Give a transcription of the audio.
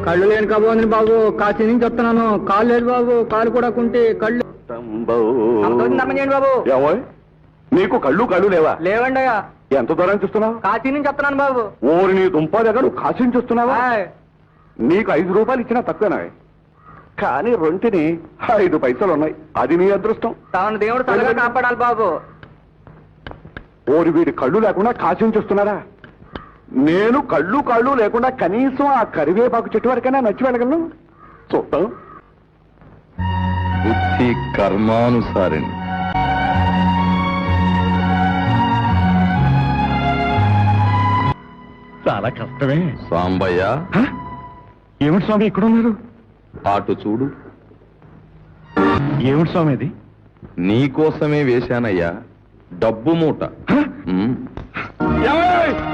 కళ్ళు లేని కాబోతుంది బాబు, కాశీ నుంచి వస్తున్నాను. కాళ్ళు లేదు బాబు, కాలు కూడా కుంటే కళ్ళు చేయండి బాబు. నీకు కళ్ళు లేవా? లేవండి. ఎంత దూరం చూస్తున్నావు? కాశీ నుంచి వస్తున్నాను బాబు. ఊరి నీ దుంప దగ్గర నువ్వు కాశీ నుంచి వస్తున్నావా? నీకు 5 రూపాయలు ఇచ్చినా తక్కువేనా? కానీ రొంటిని 5 పైసలు ఉన్నాయి. అది నీ అదృష్టం. తాను దేవుడు తలగా కాపాడాలి బాబు. ఓరి వీడి కళ్ళు లేకుండా కాశీ నుంచి వస్తున్నారా? నేను కళ్ళు లేకుండా కనీసం ఆ కరివేపాకు చెట్టు వరకైనా నచ్చి వెళ్ళగలను. చూద్దాం. బుద్ధి కర్మానుసారిణి. చాలా కష్టమే. సాంబయ్య, ఏమిటి స్వామి ఇక్కడ ఉన్నారు? అటు చూడు. ఏమిటి స్వామి ఇది? నీకోసమే వేశానయ్యా, డబ్బు మూట.